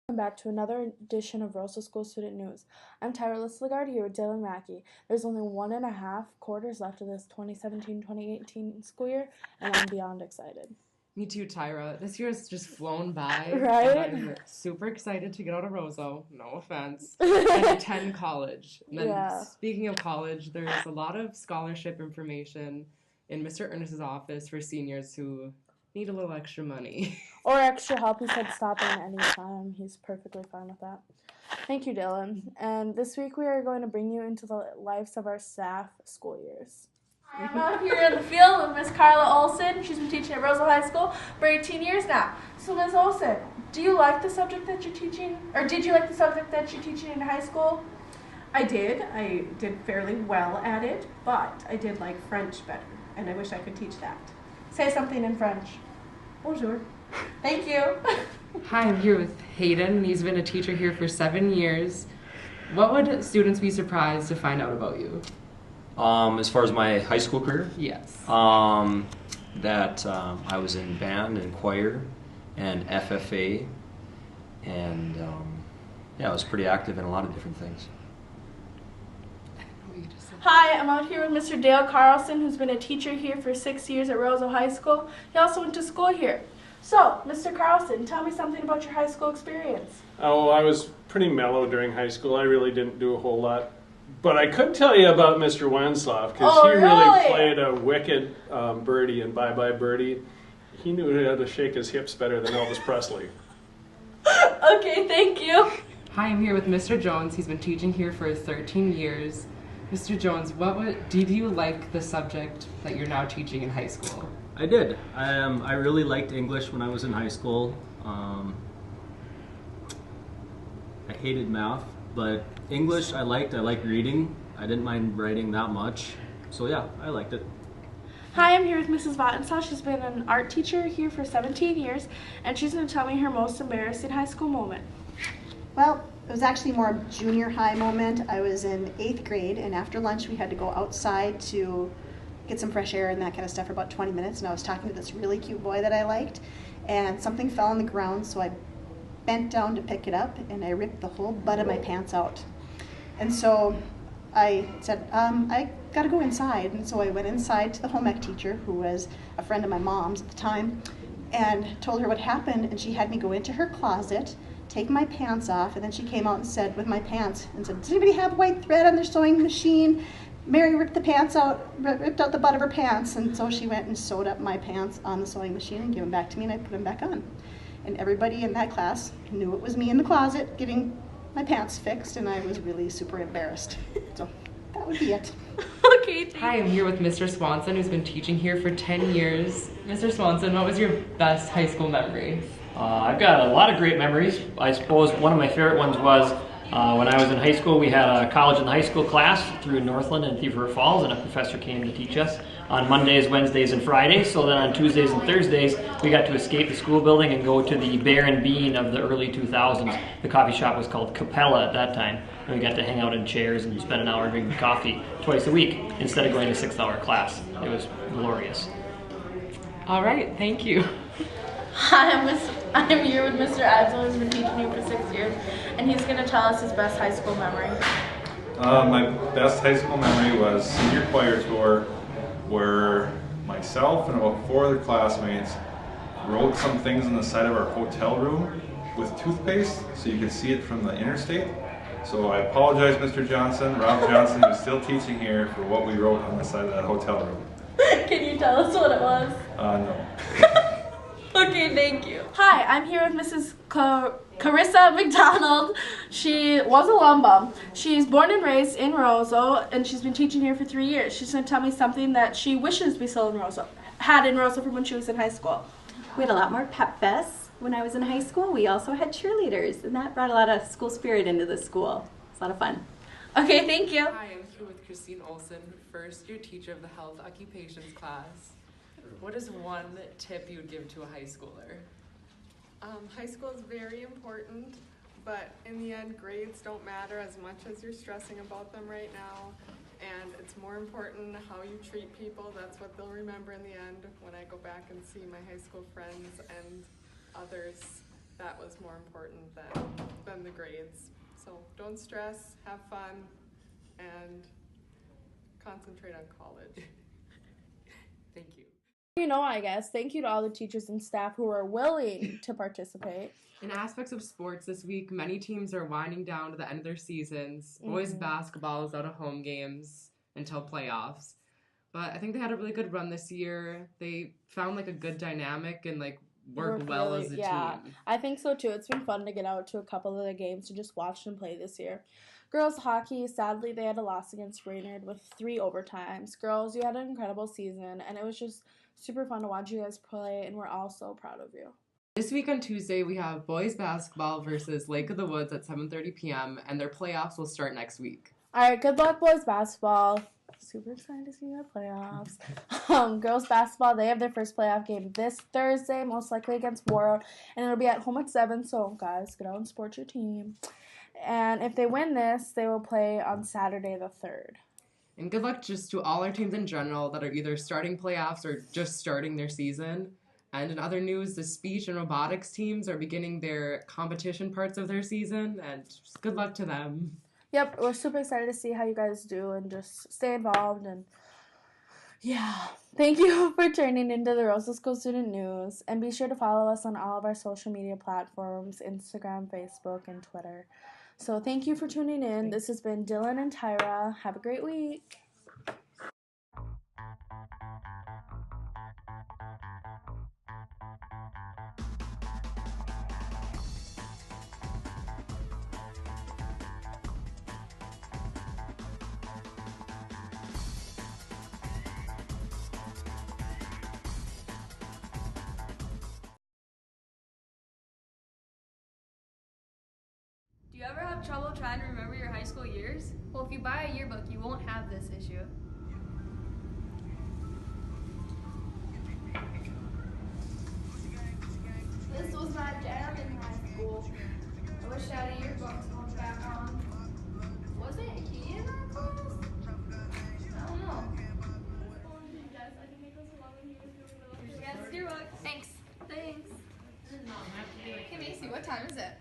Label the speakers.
Speaker 1: Welcome back to another edition of Rosa School Student News. I'm Tyrus Lagarde here with Dylan Mackey. There's only 1.5 quarters left of this 2017-2018 school year, and I'm beyond excited.
Speaker 2: Me too, Tyra. This year has just flown by.
Speaker 1: Right?
Speaker 2: And I'm super excited to get out of Roseau, no offense, and attend college. And then Speaking of college, there's a lot of scholarship information in Mr. Ernest's office for seniors who need a little extra money.
Speaker 1: Or extra help. He said stop in any time. He's perfectly fine with that. Thank you, Dylan. And this week we are going to bring you into the lives of our staff school years.
Speaker 3: I'm out here in the field with Miss Carla Olson. She's been teaching at Roseau High School for 18 years now. So Ms. Olson, do you like the subject that you're teaching? Or did you like the subject that you're teaching in high school?
Speaker 4: I did. I did fairly well at it, but I did like French better, and I wish I could teach that.
Speaker 3: Say something in French.
Speaker 4: Bonjour.
Speaker 3: Thank you.
Speaker 2: Hi, I'm here with Hayden. He's been a teacher here for 7 years. What would students be surprised to find out about you?
Speaker 5: As far as my high school career?
Speaker 2: Yes.
Speaker 5: That I was in band and choir and FFA, and I was pretty active in a lot of different things.
Speaker 3: Hi, I'm out here with Mr. Dale Carlson, who's been a teacher here for 6 years at Roseau High School. He also went to school here. So, Mr. Carlson, tell me something about your high school experience.
Speaker 6: Oh, I was pretty mellow during high school. I really didn't do a whole lot. But I could tell you about Mr. Vatnsdal, because he really played a wicked birdie in Bye Bye Birdie. He knew how to shake his hips better than Elvis Presley.
Speaker 3: Okay, thank you.
Speaker 2: Hi, I'm here with Mr. Jones. He's been teaching here for 13 years. Mr. Jones, did you like the subject that you're now teaching in high school?
Speaker 7: I did. I really liked English when I was in high school. I hated math, but English I liked. I liked reading. I didn't mind writing that much. So yeah, I liked it.
Speaker 3: Hi, I'm here with Mrs. Vatnsdal. She's been an art teacher here for 17 years, and she's going to tell me her most embarrassing high school moment.
Speaker 8: Well, it was actually more of a junior high moment. I was in 8th grade, and after lunch we had to go outside to get some fresh air and that kind of stuff for about 20 minutes, and I was talking to this really cute boy that I liked, and something fell on the ground, so I bent down to pick it up, and I ripped the whole butt of my pants out. And so I said, I gotta go inside, and so I went inside to the home ec teacher, who was a friend of my mom's at the time, and told her what happened, and she had me go into her closet, take my pants off, and then she came out and said, with my pants, and said, does anybody have white thread on their sewing machine? Mary ripped out the butt of her pants, and so she went and sewed up my pants on the sewing machine and gave them back to me, and I put them back on. And everybody in that class knew it was me in the closet getting my pants fixed, and I was really super embarrassed. So that would be it.
Speaker 3: Okay,
Speaker 2: Hi, I'm here with Mr. Swanson, who's been teaching here for 10 years. Mr. Swanson, what was your best high school memory?
Speaker 9: I've got a lot of great memories. I suppose one of my favorite ones was when I was in high school. We had a college and high school class through Northland and Thief River Falls, and a professor came to teach us on Mondays, Wednesdays, and Fridays. So then on Tuesdays and Thursdays, we got to escape the school building and go to the Bear and Bean of the early 2000s. The coffee shop was called Capella at that time, and we got to hang out in chairs and spend an hour drinking coffee twice a week instead of going to a 6-hour class. It was glorious.
Speaker 2: All right, thank you.
Speaker 3: Hi, I'm here with Mr. Vatnsdal, who's been teaching you for 6 years, and he's going to tell us his best high school memory.
Speaker 10: My best high school memory was senior choir tour, where myself and about 4 other classmates wrote some things on the side of our hotel room with toothpaste so you could see it from the interstate. So I apologize, Mr. Johnson, Rob Johnson, who's still teaching here, for what we wrote on the side of that hotel room.
Speaker 3: Can you tell us what it was?
Speaker 10: No.
Speaker 3: Okay, thank you. Hi, I'm here with Mrs. Carissa McDonald. She was a Lumbum. She's born and raised in Roseau, and she's been teaching here for 3 years. She's going to tell me something that she wishes we still had in Roseau from when she was in high school.
Speaker 11: We had a lot more pep fests when I was in high school. We also had cheerleaders, and that brought a lot of school spirit into the school. It's a lot of fun.
Speaker 3: Okay, thank you.
Speaker 2: Hi, I'm here with Christine Olson, first year teacher of the health occupations class. What is one tip you would give to a high schooler?
Speaker 12: High school is very important, but in the end, grades don't matter as much as you're stressing about them right now. And it's more important how you treat people. That's what they'll remember in the end. When I go back and see my high school friends and others, that was more important than grades. So don't stress, have fun, and concentrate on college.
Speaker 2: Thank you.
Speaker 1: I guess. Thank you to all the teachers and staff who are willing to participate.
Speaker 2: In aspects of sports this week, many teams are winding down to the end of their seasons. Boys basketball is out of home games until playoffs. But I think they had a really good run this year. They found like a good dynamic and like work well
Speaker 1: really,
Speaker 2: as a team.
Speaker 1: I think so too. It's been fun to get out to a couple of the games to just watch them play this year. Girls hockey, sadly, they had a loss against Brainerd with 3 overtimes. Girls, you had an incredible season, and it was just super fun to watch you guys play, and we're all so proud of you.
Speaker 2: This week on Tuesday, we have boys basketball versus Lake of the Woods at 7:30 p.m., and their playoffs will start next week.
Speaker 1: All right, good luck, boys basketball. Super excited to see your playoffs. Girls basketball, they have their first playoff game this Thursday, most likely against Warroad, and it'll be at home at 7, so guys, get out and support your team. And if they win this, they will play on Saturday the 3rd.
Speaker 2: And good luck just to all our teams in general that are either starting playoffs or just starting their season. And in other news, the speech and robotics teams are beginning their competition parts of their season, and just good luck to them.
Speaker 1: Yep, we're super excited to see how you guys do and just stay involved. And yeah, thank you for tuning into the Rosa School Student News. And be sure to follow us on all of our social media platforms, Instagram, Facebook, and Twitter. So thank you for tuning in. This has been Dylan and Tyra. Have a great week.
Speaker 13: Do you ever have trouble trying to remember your high school years? Well, if you buy a yearbook, you won't have this issue. This was my jam in high school. I wish I had a yearbook to look back on. Wasn't he in our class? I don't know. Here's your yearbook. Thanks. Hey Macy, what time is it?